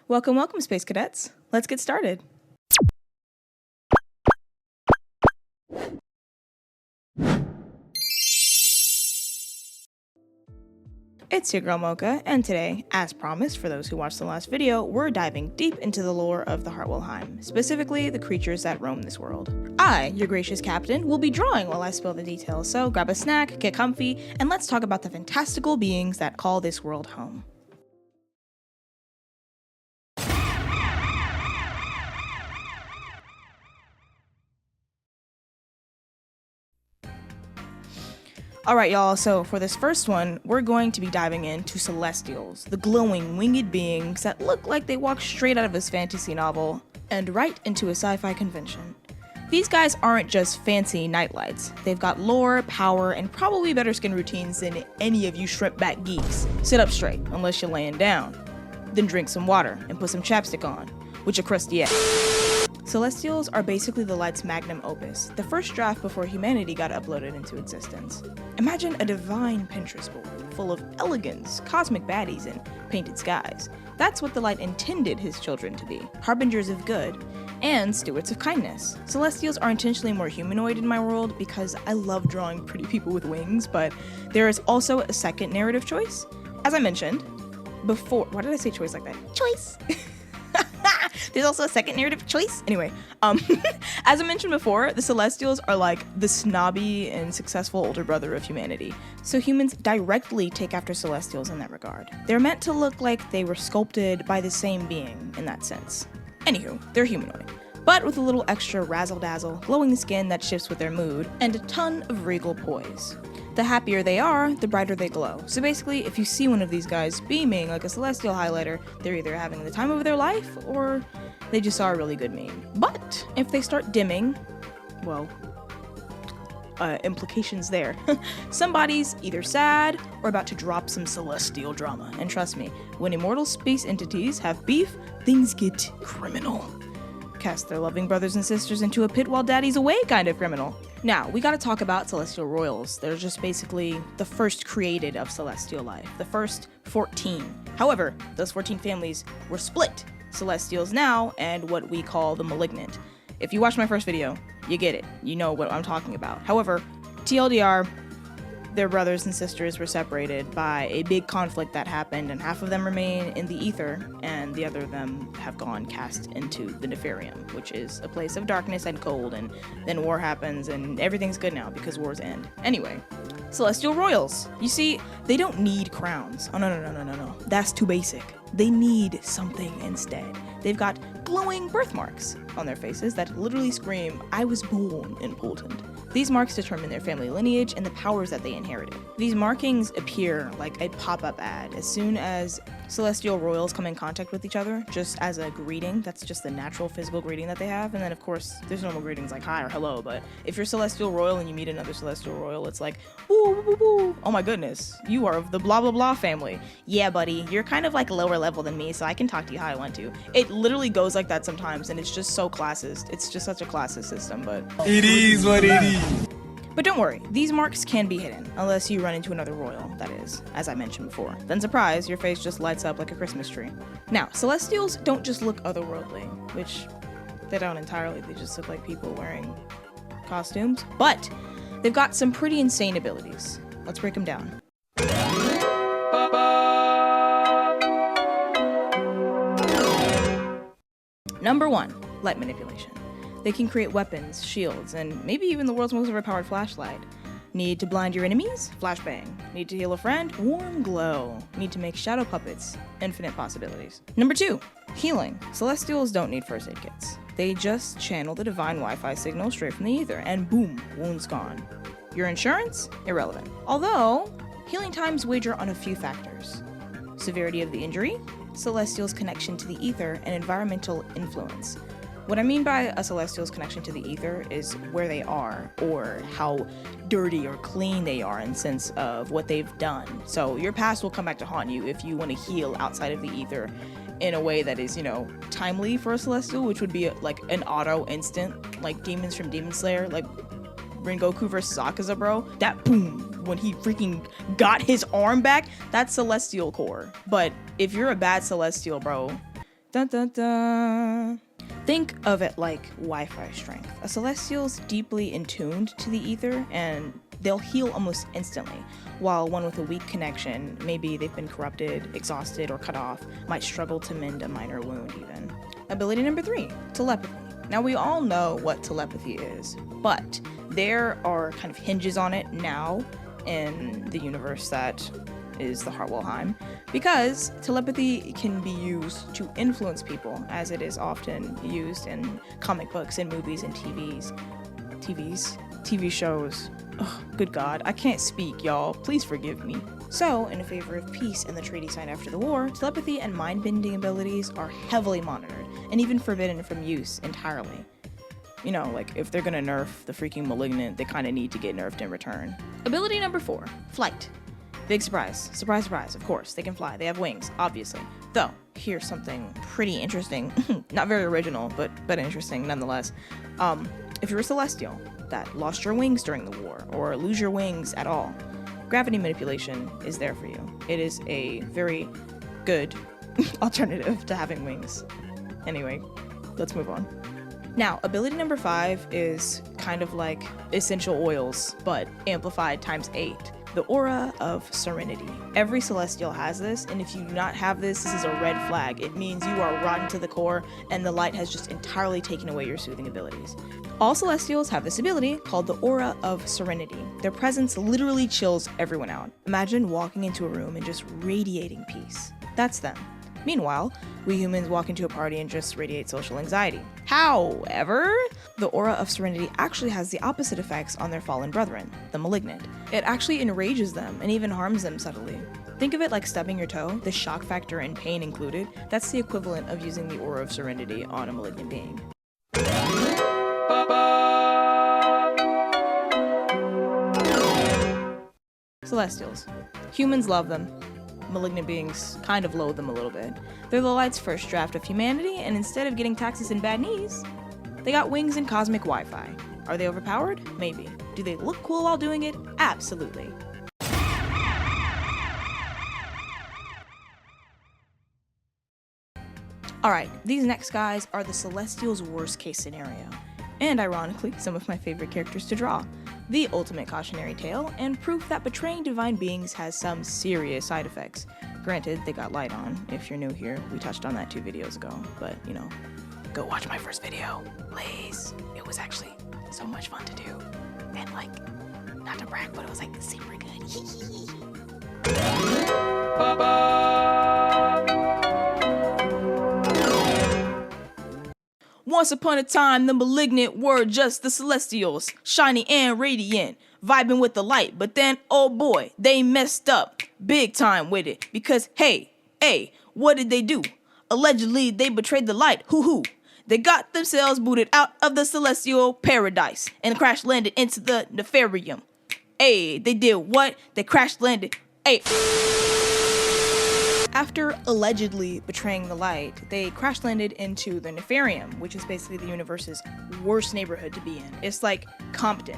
Welcome, welcome, Space Cadets. Let's get started. It's your girl Mocha, and today, as promised for those who watched the last video, we're diving deep into the lore of the Heartwell Hymn, specifically the creatures that roam this world. I, your gracious captain, will be drawing while I spill the details, so grab a snack, get comfy, and let's talk about the fantastical beings that call this world home. Alright y'all, so for this first one, we're going to be diving into Celestials, the glowing winged beings that look like they walk straight out of a fantasy novel and right into a sci-fi convention. These guys aren't just fancy nightlights, they've got lore, power, and probably better skin routines than any of you shrimp-back geeks. Sit up straight, unless you're laying down. Then drink some water and put some chapstick on, with your crusty ass. Celestials are basically the light's magnum opus, the first draft before humanity got uploaded into existence. Imagine a divine Pinterest board full of elegance, cosmic baddies, and painted skies. That's what the light intended his children to be, harbingers of good, and stewards of kindness. Celestials are intentionally more humanoid in my world because I love drawing pretty people with wings, but there is also a second narrative choice. As I mentioned before, why did I say choice like that? Choice! There's also a second narrative choice. Anyway, as I mentioned before, the Celestials are like the snobby and successful older brother of humanity. So humans directly take after Celestials in that regard. They're meant to look like they were sculpted by the same being in that sense. Anywho, they're humanoid, but with a little extra razzle-dazzle, glowing skin that shifts with their mood, and a ton of regal poise. The happier they are, the brighter they glow. So basically, if you see one of these guys beaming like a celestial highlighter, they're either having the time of their life, or they just saw a really good meme. But if they start dimming, well, implications there. Somebody's either sad or about to drop some celestial drama. And trust me, when immortal space entities have beef, things get criminal. Cast their loving brothers and sisters into a pit while daddy's away kind of criminal. Now, we gotta talk about Celestial Royals. They're just basically the first created of celestial life, the first 14. However, those 14 families were split. Celestials now, and what we call the Malignant. If you watched my first video, you get it. You know what I'm talking about. However, TLDR, their brothers and sisters were separated by a big conflict that happened, and half of them remain in the ether, and the other of them have gone cast into the Nefarium, which is a place of darkness and cold, and then war happens, and everything's good now because wars end. Anyway, Celestial Royals. You see, they don't need crowns. Oh, no. That's too basic. They need something instead. They've got glowing birthmarks on their faces that literally scream, "I was born important." These marks determine their family lineage and the powers that they inherited. These markings appear like a pop-up ad as soon as Celestial Royals come in contact with each other, just as a greeting. That's just the natural physical greeting that they have. And then of course, there's normal greetings like hi or hello, but if you're Celestial Royal and you meet another Celestial Royal, it's like, ooh, woo, woo. Oh my goodness, you are of the blah blah blah family. Yeah, buddy, you're kind of like lower level than me, so I can talk to you how I want to. It literally goes like that sometimes, and it's just so classist. It's just such a classist system, but it is what it is. But don't worry, these marks can be hidden, unless you run into another royal, that is, as I mentioned before. Then surprise, your face just lights up like a Christmas tree. Now, Celestials don't just look otherworldly, which they don't entirely, they just look like people wearing costumes, but they've got some pretty insane abilities. Let's break them down. Number 1, light manipulation. They can create weapons, shields, and maybe even the world's most overpowered flashlight. Need to blind your enemies? Flashbang. Need to heal a friend? Warm glow. Need to make shadow puppets? Infinite possibilities. Number 2, healing. Celestials don't need first aid kits. They just channel the divine Wi-Fi signal straight from the ether, and boom, wounds gone. Your insurance? Irrelevant. Although, healing times wager on a few factors. Severity of the injury, Celestial's connection to the ether, and environmental influence. What I mean by a Celestial's connection to the ether is where they are, or how dirty or clean they are in sense of what they've done. So your past will come back to haunt you if you want to heal outside of the ether in a way that is, timely for a Celestial, which would be like an auto instant, like demons from Demon Slayer, like Rengoku versus Akaza, bro. That boom, when he freaking got his arm back, that's Celestial core. But if you're a bad Celestial, bro, Dun dun dun. Think of it like Wi-Fi strength. A celestial's deeply intuned to the ether and they'll heal almost instantly, while one with a weak connection, maybe they've been corrupted, exhausted, or cut off, might struggle to mend a minor wound even. Ability number 3, telepathy. Now we all know what telepathy is, but there are kind of hinges on it now in the universe that is the Heartwell Hymn, because telepathy can be used to influence people, as it is often used in comic books and movies and TV shows. Oh, good God, I can't speak, y'all. Please forgive me. So, in favor of peace and the treaty signed after the war, telepathy and mind-bending abilities are heavily monitored, and even forbidden from use entirely. You know, like, if they're gonna nerf the freaking Malignant, they kinda need to get nerfed in return. Ability number 4, flight. Big surprise. Surprise, surprise. Of course, they can fly. They have wings, obviously. Though, here's something pretty interesting. Not very original, but interesting nonetheless. If you're a celestial that lost your wings during the war, or lose your wings at all, gravity manipulation is there for you. It is a very good alternative to having wings. Anyway, let's move on. Now, ability number 5 is kind of like essential oils, but amplified times 8. The aura of serenity. Every celestial has this, and if you do not have this, this is a red flag. It means you are rotten to the core, and the light has just entirely taken away your soothing abilities. All celestials have this ability called the aura of serenity. Their presence literally chills everyone out. Imagine walking into a room and just radiating peace. That's them. Meanwhile, we humans walk into a party and just radiate social anxiety. However, the aura of serenity actually has the opposite effects on their fallen brethren, the Malignant. It actually enrages them and even harms them subtly. Think of it like stubbing your toe, the shock factor and pain included. That's the equivalent of using the aura of serenity on a malignant being. Celestials. Humans love them. Malignant beings kind of loathe them a little bit. They're the light's first draft of humanity, and instead of getting taxes and bad knees, they got wings and cosmic Wi-Fi. Are they overpowered? Maybe. Do they look cool while doing it? Absolutely. Alright, these next guys are the Celestials' worst case scenario, and ironically, some of my favorite characters to draw. The ultimate cautionary tale, and proof that betraying divine beings has some serious side effects. Granted, they got light on. If you're new here, we touched on that 2 videos ago, but you know, go watch my first video, please. It was actually so much fun to do, and like, not to brag, but it was like super good. Once upon a time, the Malignant were just the Celestials, shiny and radiant, vibing with the light, but then, oh boy, they messed up big time with it, because hey, what did they do? Allegedly, they betrayed the light, hoo-hoo. They got themselves booted out of the celestial paradise and crash landed into the Nefarium. Hey, they did what? They crash landed. Hey. After allegedly betraying the light, they crash landed into the Nefarium, which is basically the universe's worst neighborhood to be in. It's like Compton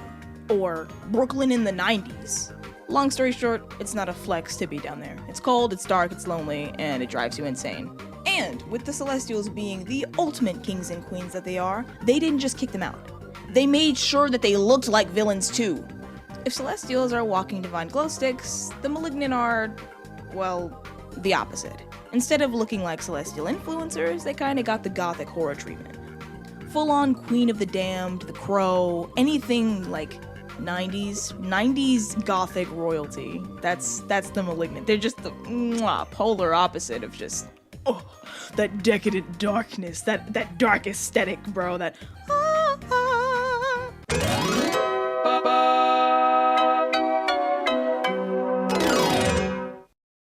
or Brooklyn in the 90s. Long story short, it's not a flex to be down there. It's cold, it's dark, it's lonely, and it drives you insane. And with the Celestials being the ultimate kings and queens that they are, they didn't just kick them out. They made sure that they looked like villains too. If Celestials are walking divine glow sticks, the Malignant are, well, the opposite. Instead of looking like celestial influencers, they kinda got the gothic horror treatment. Full-on Queen of the Damned, The Crow, anything like 90s gothic royalty. That's the Malignant. They're just the polar opposite of just that decadent darkness, that dark aesthetic, bro. That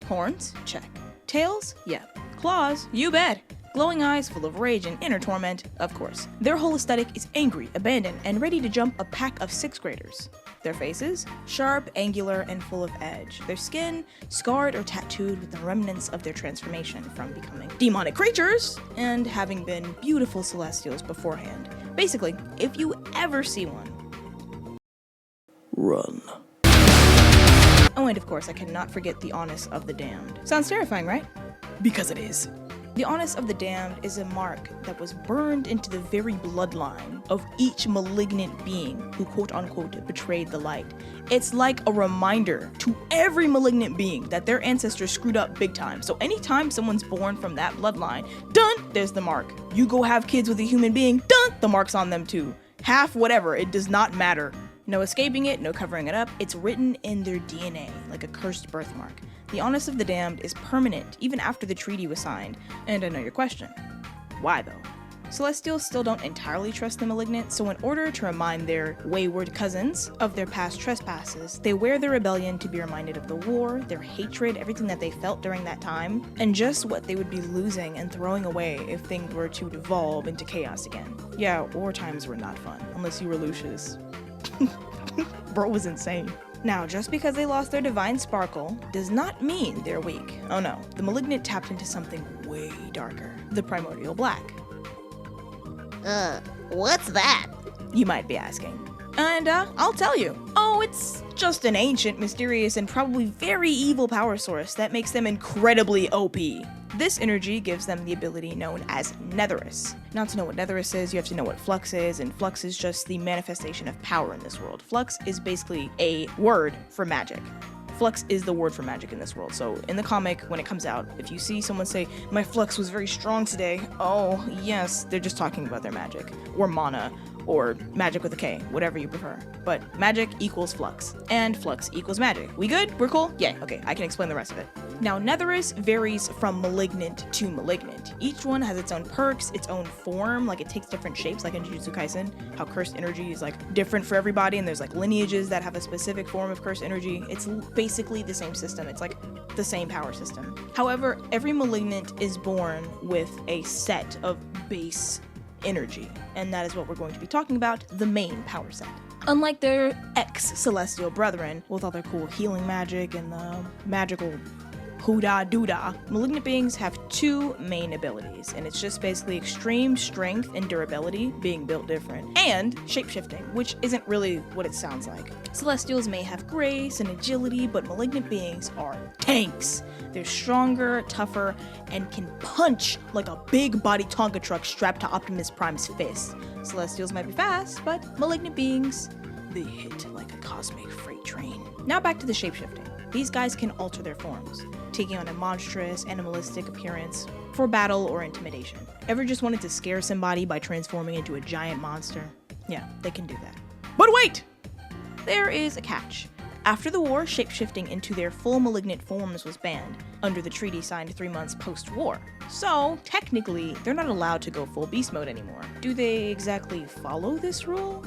Horns? Check. Tails? Yeah. Claws? You bet. Glowing eyes full of rage and inner torment? Of course. Their whole aesthetic is angry, abandoned, and ready to jump a pack of 6th graders. Their faces? Sharp, angular, and full of edge. Their skin? Scarred or tattooed with the remnants of their transformation from becoming demonic creatures and having been beautiful celestials beforehand. Basically, if you ever see one, run. Oh, and of course, I cannot forget the honest of the damned. Sounds terrifying, right? Because it is. The Honest of the Damned is a mark that was burned into the very bloodline of each malignant being who quote-unquote betrayed the light. It's like a reminder to every malignant being that their ancestors screwed up big time. So anytime someone's born from that bloodline, done, there's the mark. You go have kids with a human being, done, the mark's on them too. Half, whatever, it does not matter. No escaping it, no covering it up, it's written in their DNA, like a cursed birthmark. The Honest of the Damned is permanent, even after the treaty was signed. And I know your question. Why though? Celestials still don't entirely trust the Malignant, so in order to remind their wayward cousins of their past trespasses, they wear their rebellion to be reminded of the war, their hatred, everything that they felt during that time, and just what they would be losing and throwing away if things were to devolve into chaos again. Yeah, war times were not fun, unless you were Lucius. Bro was insane. Now, just because they lost their divine sparkle does not mean they're weak. Oh no, the Malignant tapped into something way darker, the primordial black. What's that? You might be asking. And I'll tell you. Oh, it's just an ancient, mysterious, and probably very evil power source that makes them incredibly OP. This energy gives them the ability known as Netherus. Now, to know what Netherus is, you have to know what Flux is, and Flux is just the manifestation of power in this world. Flux is basically a word for magic. Flux is the word for magic in this world. So in the comic, when it comes out, if you see someone say, "My flux was very strong today," oh yes, they're just talking about their magic, or mana, or magic with a K, whatever you prefer. But magic equals flux, and flux equals magic. We good? We're cool? Yay, okay, I can explain the rest of it. Now, Netherus varies from malignant to malignant. Each one has its own perks, its own form, like it takes different shapes, like in Jujutsu Kaisen, how cursed energy is like different for everybody, and there's like lineages that have a specific form of cursed energy. It's basically the same system. It's like the same power system. However, every malignant is born with a set of base energy, and that is what we're going to be talking about, the main power set. Unlike their ex-celestial brethren, with all their cool healing magic and the magical hoodah-doodah, malignant beings have two main abilities, and it's just basically extreme strength and durability, being built different, and shapeshifting, which isn't really what it sounds like. Celestials may have grace and agility, but malignant beings are tanks. They're stronger, tougher, and can punch like a big body Tonka truck strapped to Optimus Prime's fist. Celestials might be fast, but malignant beings, they hit like a cosmic freight train. Now back to the shapeshifting. These guys can alter their forms, taking on a monstrous, animalistic appearance for battle or intimidation. Ever just wanted to scare somebody by transforming into a giant monster? Yeah, they can do that. But wait! There is a catch. After the war, shapeshifting into their full malignant forms was banned, under the treaty signed 3 months post-war. So, technically, they're not allowed to go full beast mode anymore. Do they exactly follow this rule?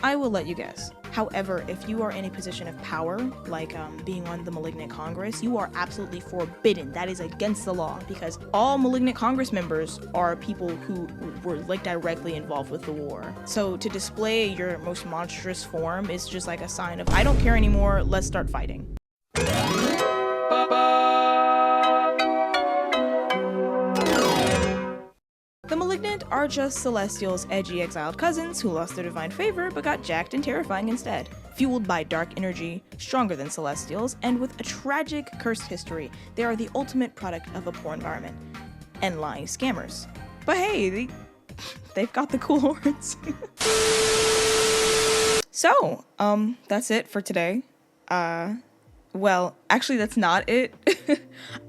I will let you guess. However, if you are in a position of power, like being on the Malignant Congress, you are absolutely forbidden. That is against the law, because all Malignant Congress members are people who were like directly involved with the war. So to display your most monstrous form is just like a sign of, I don't care anymore, let's start fighting. The Malignant are just Celestials' edgy exiled cousins who lost their divine favor but got jacked and terrifying instead. Fueled by dark energy, stronger than Celestials, and with a tragic cursed history, they are the ultimate product of a poor environment. And lying scammers. But hey, they've got the cool horns. So, that's it for today. Well, actually that's not it.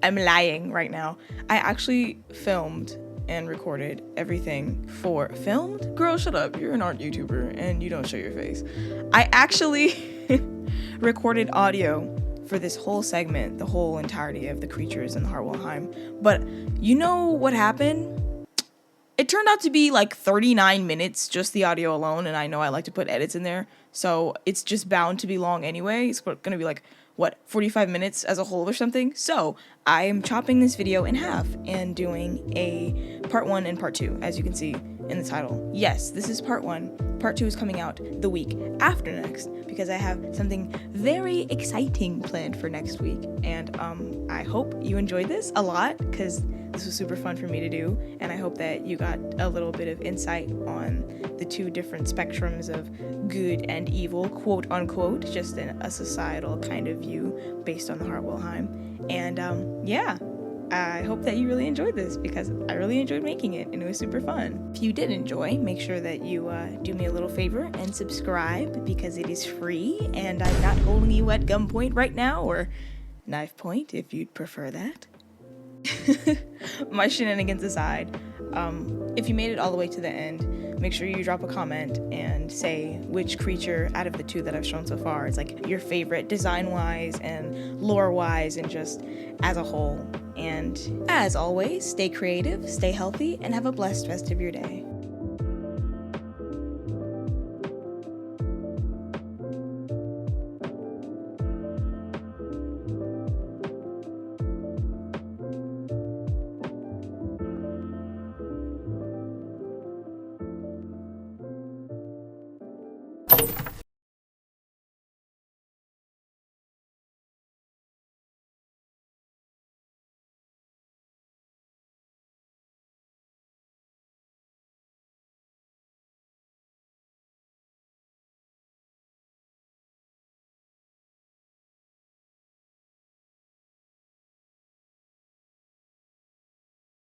I'm lying right now. I actually filmed and recorded everything for filmed? Girl, shut up. You're an art YouTuber and you don't show your face. I actually recorded audio for this whole segment, the whole entirety of the creatures in the Heartwell Hymn. But you know what happened? It turned out to be like 39 minutes, just the audio alone, and I know I like to put edits in there, so it's just bound to be long anyway. It's gonna be like, what, 45 minutes as a whole or something? So I am chopping this video in half and doing a part 1 and part 2, as you can see in the title. Yes, this is part 1. Part 2 is coming out the week after next, because I have something very exciting planned for next week. And I hope you enjoyed this a lot, because this was super fun for me to do, and I hope that you got a little bit of insight on the two different spectrums of good and evil, quote unquote, just in a societal kind of view based on the Heartwell Hymn. And yeah, I hope that you really enjoyed this because I really enjoyed making it and it was super fun. If you did enjoy, make sure that you do me a little favor and subscribe because it is free and I'm not holding you at gunpoint right now, or knife point if you'd prefer that. My shenanigans aside, if you made it all the way to the end, make sure you drop a comment and say which creature out of the 2 that I've shown so far is like your favorite design-wise and lore-wise and just as a whole. And as always, stay creative, stay healthy, and have a blessed rest of your day.